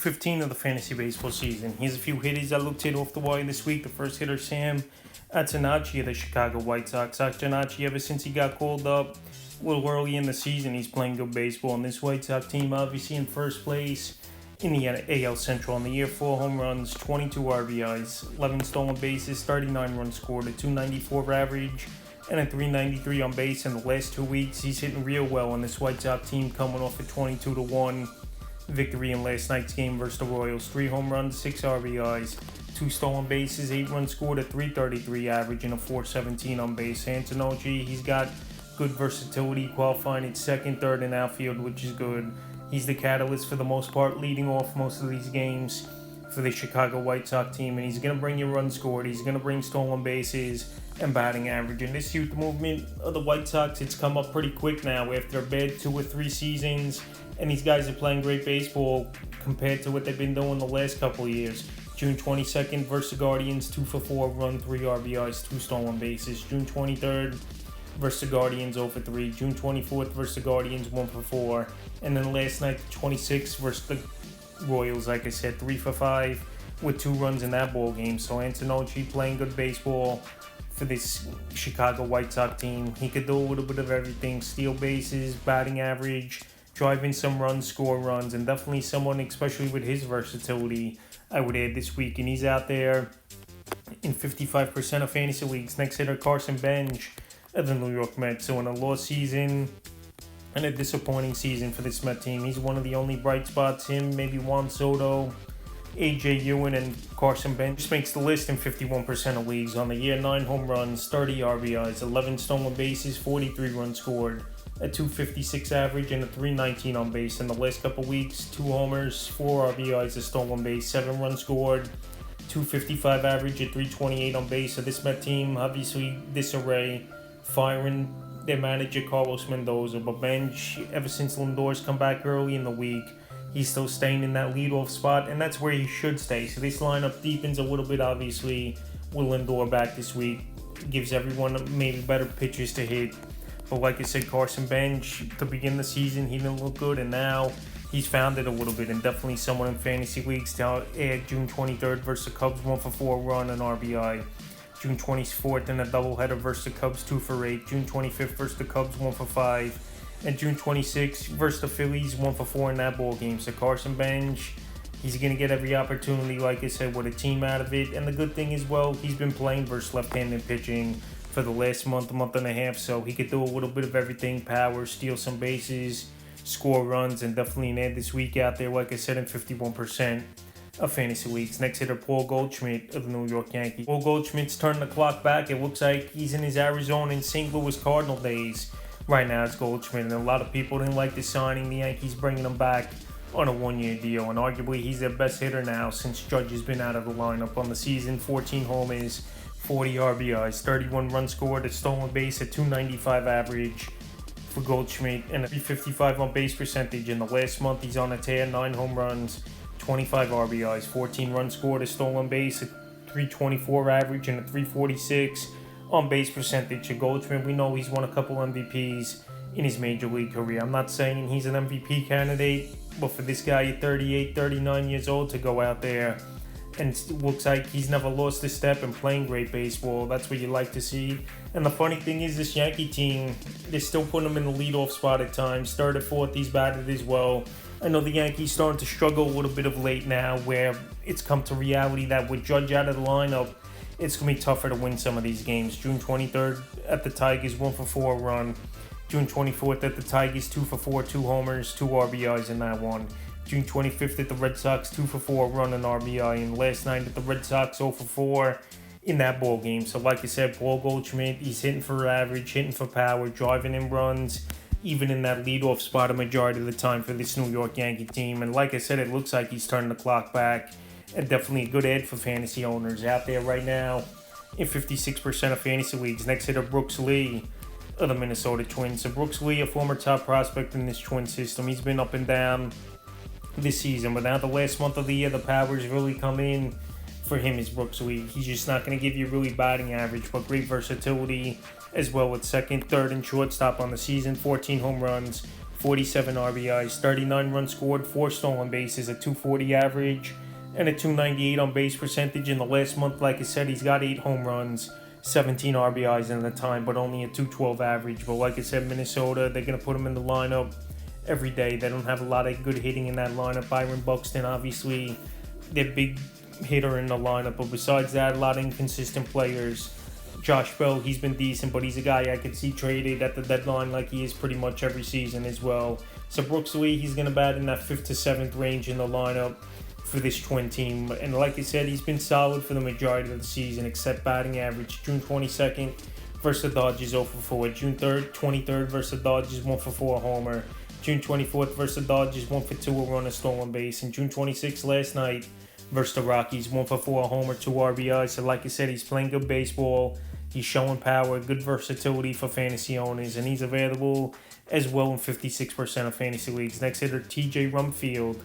215 of the fantasy baseball season. Here's a few hitters that looked hit off the wire this week. The first hitter, Sam Atanachi of the Chicago White Sox. Atanachi, ever since he got called up a little early in the season, he's playing good baseball. And this White Sox team, obviously in first place in the AL Central on the year. 4 home runs, 22 RBIs, 11 stolen bases, 39 runs scored, a 294 average, and a 393 on base. In the last 2 weeks, he's hitting real well on this White Sox team, coming off a 22-1 victory in last night's game versus the Royals. 3 home runs, 6 RBIs, 2 stolen bases, 8 runs scored, a 333 average, and a 417 on base. Antonocci, he's got good versatility, qualifying at second, third, and outfield, which is good. He's the catalyst for the most part, leading off most of these games for the Chicago White Sox team, and he's going to bring you runs scored, he's going to bring stolen bases and batting average. And this youth movement of the White Sox, it's come up pretty quick now after a bad 2 or 3 seasons, and these guys are playing great baseball compared to what they've been doing the last couple of years. June 22nd versus the Guardians, 2 for 4, run, 3 RBIs, 2 stolen bases. June 23rd versus the Guardians, 0 for 3. June 24th versus the Guardians, 1 for 4. And then last night, the 26th versus the Royals, like I said, 3 for 5 with 2 runs in that ball game. So Antonocci playing good baseball for this Chicago White Sox team. He could do a little bit of everything: steal bases, batting average, drive in some runs, score runs, and definitely someone, especially with his versatility, I would add this week. And he's out there in 55% of fantasy leagues. Next hitter, Carson Bench of the New York Mets. So in a lost season and a disappointing season for this Met team, he's one of the only bright spots. Him, maybe Juan Soto, AJ Ewan, and Carson Bench just makes the list in 51% of leagues. On the year, 9 home runs, 30 RBIs, 11 stolen bases, 43 runs scored, a 256 average, and a 319 on base. In the last couple weeks, 2 homers, 4 RBIs, a stolen base, 7 runs scored, 255 average, a 328 on base. So this Met team, obviously disarray, firing their manager Carlos Mendoza, but Bench, ever since Lindor's come back early in the week, he's still staying in that leadoff spot, and that's where he should stay. So this lineup deepens a little bit, obviously, with Lindor back this week. Gives everyone maybe better pitches to hit. But like I said, Carson Bench, to begin the season, he didn't look good, and now he's found it a little bit, and definitely someone in fantasy leagues to add. June 23rd versus the Cubs, 1 for 4, run, and RBI. June 24th in a doubleheader versus the Cubs, 2 for 8. June 25th versus the Cubs, 1 for 5. And June 26th versus the Phillies, 1 for 4 in that ball game. So Carson Bench, he's going to get every opportunity, like I said, with a team out of it. And the good thing is, well, he's been playing versus left-handed pitching for the last month and a half, so he could do a little bit of everything: power, steal some bases, score runs, and definitely an add this week out there, like I said, in 51% of fantasy leagues. Next hitter, Paul Goldschmidt of the New York Yankees. Paul Goldschmidt's turning the clock back. It looks like he's in his Arizona and St. Louis Cardinal days. Right now it's Goldschmidt, and a lot of people didn't like the signing. The Yankees bringing him back on a 1-year deal, and arguably he's their best hitter now since Judge has been out of the lineup on the season. 14 homers, 40 RBIs, 31 runs scored, a stolen base, a 295 average for Goldschmidt, and a 355 on base percentage. In the last month, he's on a tear: 9 home runs, 25 RBIs, 14 runs scored, a stolen base, a 324 average, and a 346 on base percentage. So Goldschmidt, we know he's won a couple MVPs in his major league career. I'm not saying he's an MVP candidate, but for this guy at 38, 39 years old to go out there, and it looks like he's never lost a step in playing great baseball, that's what you like to see. And the funny thing is, this Yankee team, they're still putting him in the leadoff spot at times. Third or fourth, he's batted as well. I know the Yankees starting to struggle a little bit of late now, where it's come to reality that with Judge out of the lineup, it's going to be tougher to win some of these games. June 23rd at the Tigers, 1 for 4, run. June 24th at the Tigers, 2 for 4, 2 homers, 2 RBIs in that one. June 25th at the Red Sox, 2 for 4, run, and RBI. And last night at the Red Sox, 0 for 4 in that ball game. So like I said, Paul Goldschmidt, he's hitting for average, hitting for power, driving in runs, even in that leadoff spot a majority of the time for this New York Yankee team. And like I said, it looks like he's turning the clock back, and definitely a good ad for fantasy owners out there right now in 56% of fantasy leagues. Next hitter, Brooks Lee of the Minnesota Twins. So Brooks Lee, a former top prospect in this Twin system, he's been up and down this season, but now the last month of the year, the power's really come in for him. Is Brooks Lee. He's just not going to give you really batting average, but great versatility as well, with second, third, and shortstop on the season. 14 home runs, 47 RBIs, 39 runs scored, 4 stolen bases, a 240 average, and a 298 on base percentage. In the last month, like I said, he's got 8 home runs, 17 RBIs in the time, but only a 212 average. But like I said, Minnesota, they're going to put him in the lineup every day. They don't have a lot of good hitting in that lineup. Byron Buxton, obviously, their big hitter in the lineup. But besides that, a lot of inconsistent players. Josh Bell, he's been decent, but he's a guy I could see traded at the deadline like he is pretty much every season as well. So Brooks Lee, he's going to bat in that 5th to 7th range in the lineup for this Twin team. And like I said, he's been solid for the majority of the season, except batting average. June 22nd versus the Dodgers, 0 for 4. June 3rd, 23rd versus the Dodgers, 1 for 4 homer. June 24th versus the Dodgers, 1 for 2, a run, a stolen base. And June 26th last night versus the Rockies, 1 for 4, a homer, 2 RBI. So like I said, he's playing good baseball. He's showing power, good versatility for fantasy owners, and he's available as well in 56% of fantasy leagues. Next hitter, TJ Rumfield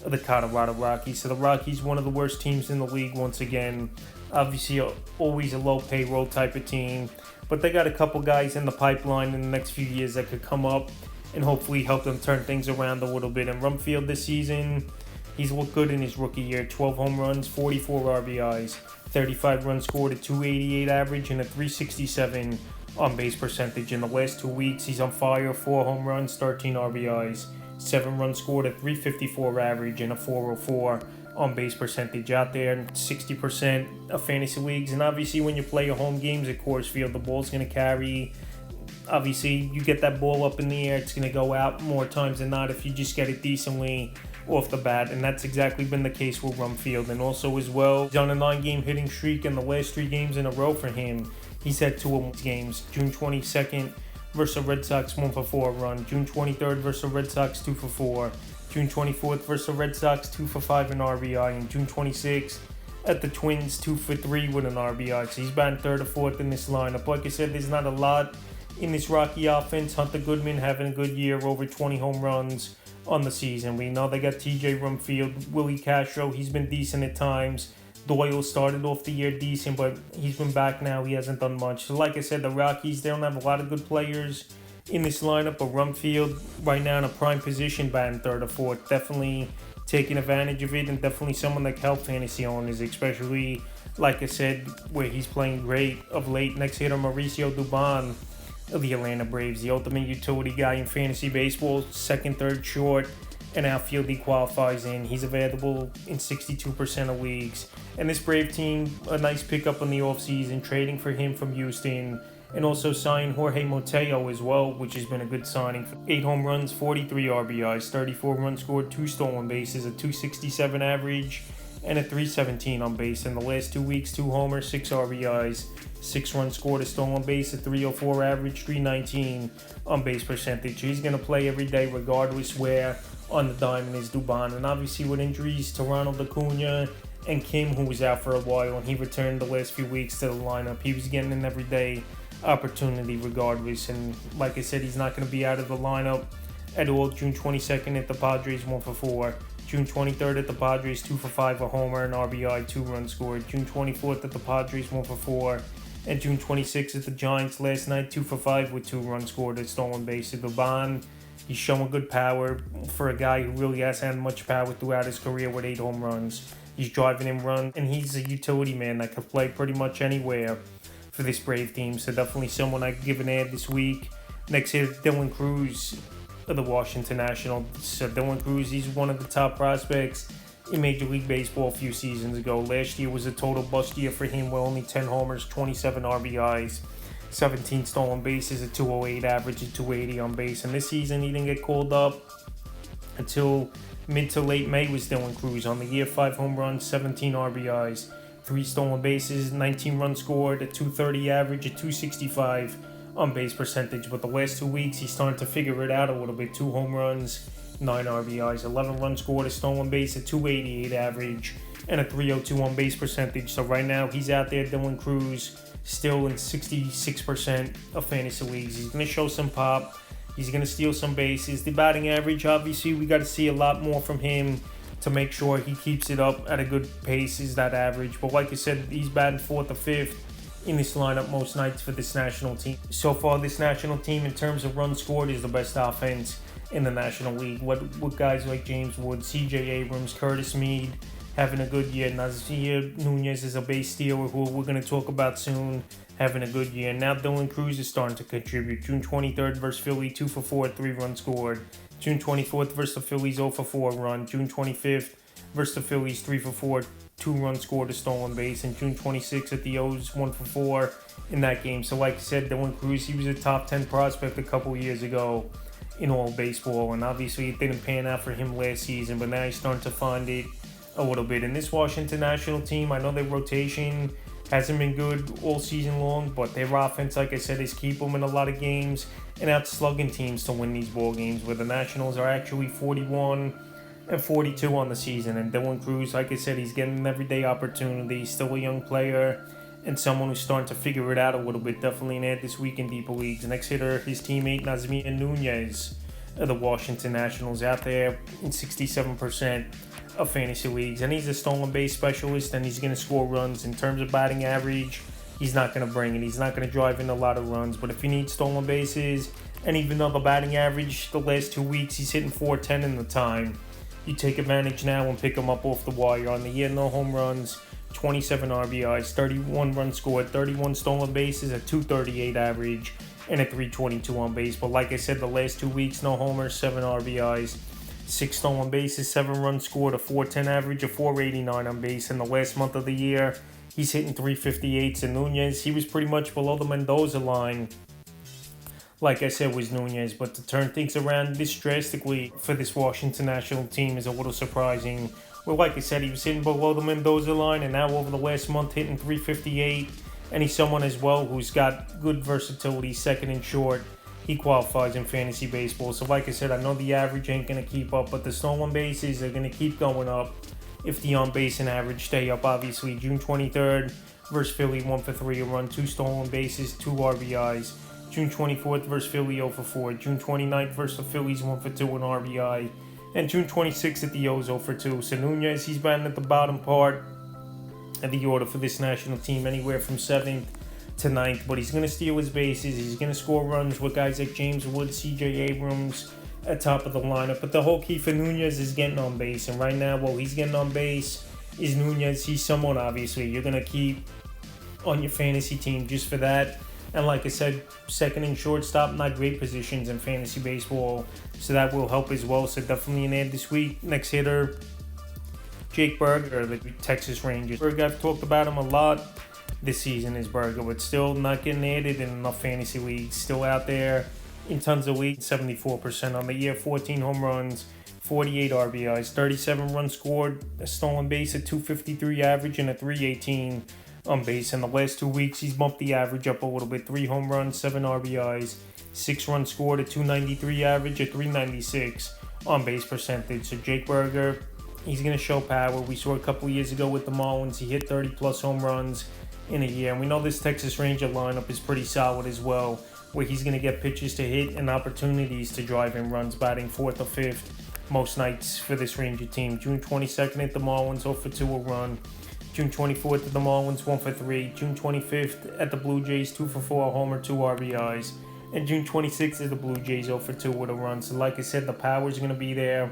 of the Colorado Rockies. So the Rockies, one of the worst teams in the league once again. Obviously, always a low payroll type of team, but they got a couple guys in the pipeline in the next few years that could come up and hopefully help them turn things around a little bit. And Rumfield this season, he's looked good in his rookie year. 12 home runs, 44 RBIs, 35 runs scored, a 288 average, and a 367 on base percentage. In the last 2 weeks, he's on fire. 4 home runs, 13 RBIs, 7 runs scored, a 354 average, and a 404 on base percentage. Out there in 60% of fantasy leagues. And obviously, when you play your home games at Coors Field, the ball's going to carry. Obviously, you get that ball up in the air, it's going to go out more times than not if you just get it decently off the bat, and that's exactly been the case with Rumfield. And also as well, he's on a 9-game hitting streak in the last 3 games in a row for him. He's had 2 of those games. June 22nd versus the Red Sox, 1 for 4 run. June 23rd versus the Red Sox, 2 for 4. June 24th versus the Red Sox, 2 for 5 in RBI. And June 26th at the Twins, 2 for 3 with an RBI. So he's batting 3rd or 4th in this lineup. Like I said, there's not a lot in this Rocky offense. Hunter Goodman having a good year, over 20 home runs on the season. We know they got TJ Rumfield, Willie Castro, he's been decent at times. Doyle started off the year decent, but he's been back now. He hasn't done much. So like I said, the Rockies, they don't have a lot of good players in this lineup, but Rumfield right now in a prime position, batting 3rd or 4th, definitely taking advantage of it, and definitely someone that can help fantasy owners, especially like I said, where he's playing great of late. Next hitter, Mauricio Dubon of the Atlanta Braves, the ultimate utility guy in fantasy baseball. 2nd, 3rd, short, and outfield he qualifies in. He's available in 62% of leagues. And this Brave team, a nice pickup in the offseason, trading for him from Houston, and also signed Jorge Mateo as well, which has been a good signing. 8 home runs, 43 RBIs, 34 runs scored, 2 stolen bases, a 267 average, and a 317 on base. In the last 2 weeks, 2 homers, 6 RBIs, 6 runs scored, a stolen base, a 304 average, 319 on base percentage. He's going to play every day regardless where on the diamond is Dubon. And obviously with injuries to Ronald Acuna and Kim, who was out for a while, and he returned the last few weeks to the lineup, he was getting an everyday opportunity regardless. And like I said, he's not going to be out of the lineup at all. June 22nd at the Padres, 1 for 4. June 23rd at the Padres, 2 for 5, a homer, an RBI, 2 runs scored. June 24th at the Padres, 1 for 4. And June 26th at the Giants last night, 2 for 5 with 2 runs scored, a stolen base. Dubon, he's showing good power for a guy who really hasn't had much power throughout his career with 8 home runs. He's driving in runs, and he's a utility man that can play pretty much anywhere for this Brave team. So definitely someone I could give an ad this week. Next here, Dylan Cruz of the Washington Nationals. So Dylan Cruz, he's one of the top prospects in Major League Baseball a few seasons ago. Last year was a total bust year for him with only 10 homers, 27 RBIs, 17 stolen bases, a 208 average, a 280 on base. And this season, he didn't get called up until mid to late May with Dylan Cruz. On the year, 5 home runs, 17 RBIs, 3 stolen bases, 19 runs scored, a 230 average, a 265 on base percentage. But the last 2 weeks, he's starting to figure it out a little bit. 2 home runs, 9 RBIs, 11 runs scored, a stolen base, a 288 average, and a 302 on base percentage. So right now, he's out there, Dylan Cruz, still in 66% of fantasy leagues. He's going to show some pop. He's going to steal some bases. The batting average, obviously, we got to see a lot more from him to make sure he keeps it up at a good pace, is that average. But like I said, he's batting 4th or 5th in this lineup most nights for this national team. So far, this national team, in terms of runs scored, is the best offense in the National League. With guys like James Wood, C.J. Abrams, Curtis Mead having a good year. Nazir Nunez is a base stealer who we're going to talk about soon, having a good year. Now Dylan Cruz is starting to contribute. June 23rd versus Philly, 2 for 4, 3 runs scored. June 24th versus the Phillies, 0 for 4 run. June 25th versus the Phillies, 3 for 4, 2 runs scored, a stolen base. And June 26th at the O's, 1 for 4 in that game. So like I said, Dylan Cruz, he was a top 10 prospect a couple years ago in all baseball. And obviously it didn't pan out for him last season, but now he's starting to find it a little bit. In this Washington National team, I know their rotation hasn't been good all season long, but their offense, like I said, is keep them in a lot of games and out slugging teams to win these ball games, where the Nationals are actually 41 and 42 on the season. And Dylan Cruz, like I said, he's getting an everyday opportunity. He's still a young player and someone who's starting to figure it out a little bit. Definitely an ad this week in deeper leagues. Next hitter, his teammate Nazir Nunez of the Washington Nationals, out there in 67% of fantasy leagues, and he's a stolen base specialist, and he's going to score runs. In terms of batting average, he's not going to bring it. He's not going to drive in a lot of runs, but if you need stolen bases, and even though the batting average the last 2 weeks, he's hitting 410 in the time, you take advantage now and pick him up off the wire. On the year, no home runs, 27 RBIs, 31 runs scored, 31 stolen bases, a 238 average, and a 322 on base. But like I said, the last 2 weeks, no homers, 7 RBIs, 6 stolen bases, 7 runs scored, a 410 average, a 489 on base. In the last month of the year, he's hitting 358s. And Nunez, he was pretty much below the Mendoza line, like I said, was Nunez. But to turn things around this drastically for this Washington National team is a little surprising. Well, like I said, he was hitting below the Mendoza line, and now over the last month hitting 358. And he's someone as well who's got good versatility, second and short. He qualifies in fantasy baseball. So like I said, I know the average ain't going to keep up, but the stolen bases are going to keep going up if the on-base and average stay up. Obviously, June 23rd versus Philly, 1 for 3, a run, 2 stolen bases, 2 RBIs. June 24th versus Philly, 0 for 4. June 29th versus the Phillies, 1 for 2, an RBI. And June 26th at the O's, 0 for 2. So Nunez, he's batting at the bottom part of the order for this national team, anywhere from 7th to 9th, but he's going to steal his bases. He's going to score runs with guys like James Wood, C.J. Abrams at top of the lineup. But the whole key for Nunez is getting on base. And right now, while he's getting on base, is Nunez. He's someone, obviously, you're going to keep on your fantasy team just for that. And like I said, second and shortstop, not great positions in fantasy baseball, so that will help as well. So definitely an ad this week. Next hitter, Jake Burger, the Texas Rangers. Burger, I've talked about him a lot this season, is Burger, but still not getting added in enough fantasy leagues. Still out there in tons of leagues, 74% on the year, 14 home runs, 48 RBIs, 37 runs scored, a stolen base, a 253 average, and a 318 on base. In the last 2 weeks, he's bumped the average up a little bit, 3 home runs, 7 RBIs, 6 runs scored, a 293 average, a 396 on base percentage. So Jake Burger, he's going to show power. We saw a couple years ago with the Marlins, he hit 30 plus home runs in a year. And we know this Texas Ranger lineup is pretty solid as well, where he's going to get pitches to hit and opportunities to drive in runs, batting 4th or 5th most nights for this Ranger team. June 22nd at the Marlins, 0 for 2, a run. June 24th at the Marlins, 1 for 3. June 25th at the Blue Jays, 2 for 4, a homer, 2 RBIs. And June 26th at the Blue Jays, 0 for 2 with a run. So like I said, the power's going to be there.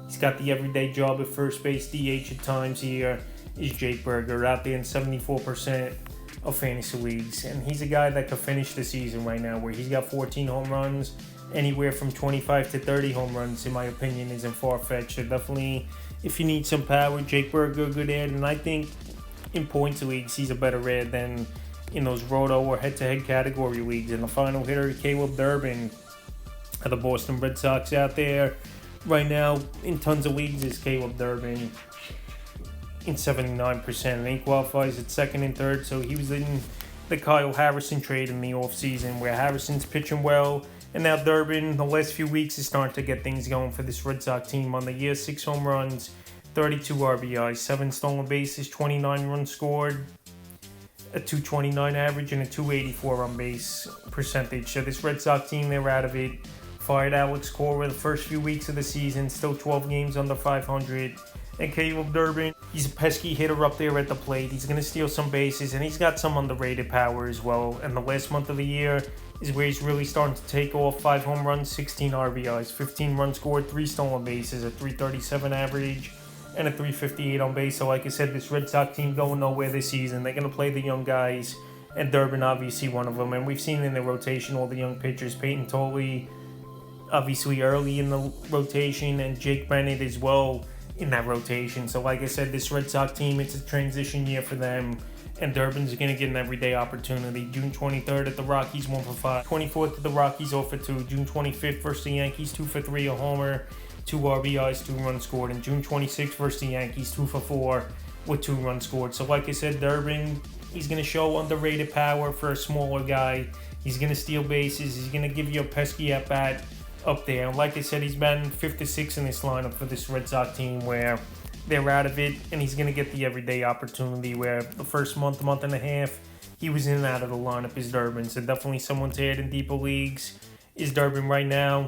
He's got the everyday job at first base, DH at times here. Is Jake Burger out there in 74% of fantasy leagues. And he's a guy that could finish the season right now, where he's got 14 home runs. Anywhere from 25 to 30 home runs, in my opinion, isn't far-fetched. So definitely, if you need some power, Jake Burger, good ad. And I think in points leagues, he's a better ad than in those roto or head-to-head category leagues. And the final hitter, Caleb Durbin of the Boston Red Sox, out there right now in tons of leagues, is Caleb Durbin in 79%. And he qualifies at second and third. So he was in the Kyle Harrison trade in the offseason, where Harrison's pitching well. And now Durbin, the last few weeks, is starting to get things going for this Red Sox team. On the year, 6 home runs, 32 RBIs, 7 stolen bases, 29 runs scored, a 229 average, and a 284 on base percentage. So this Red Sox team, they're out of it. Fired Alex Cora the first few weeks of the season, still 12 games under 500. And Caleb Durbin, he's a pesky hitter up there at the plate. He's going to steal some bases, and he's got some underrated power as well. And the last month of the year is where he's really starting to take off. 5 home runs, 16 RBIs, 15 runs scored, 3 stolen bases, a 337 average, and a 358 on base. So like I said, this Red Sox team going nowhere this season. They're going to play the young guys, and Durbin obviously one of them. And we've seen in the rotation all the young pitchers. Peyton Tolley, obviously early in the rotation, and Jake Bennett as well in that rotation. So like I said, this Red Sox team, it's a transition year for them, and Durbin's going to get an everyday opportunity. June 23rd at the Rockies, 1 for 5. 24th at the Rockies, 0 for 2. June 25th versus the Yankees, 2 for 3, a homer, 2 RBIs, 2 runs scored. And June 26th versus the Yankees, 2 for 4 with 2 runs scored. So like I said, Durbin, he's going to show underrated power for a smaller guy. He's going to steal bases. He's going to give you a pesky at-bat up there. And like I said, he's been 5th to 6th in this lineup for this Red Sox team where they're out of it, and he's going to get the everyday opportunity where the first month and a half, he was in and out of the lineup is Durbin. So definitely someone to add in deeper leagues is Durbin right now.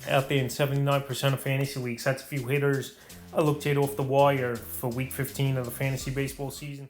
Out there in 79% of fantasy leagues. That's a few hitters I looked at off the wire for week 15 of the fantasy baseball season.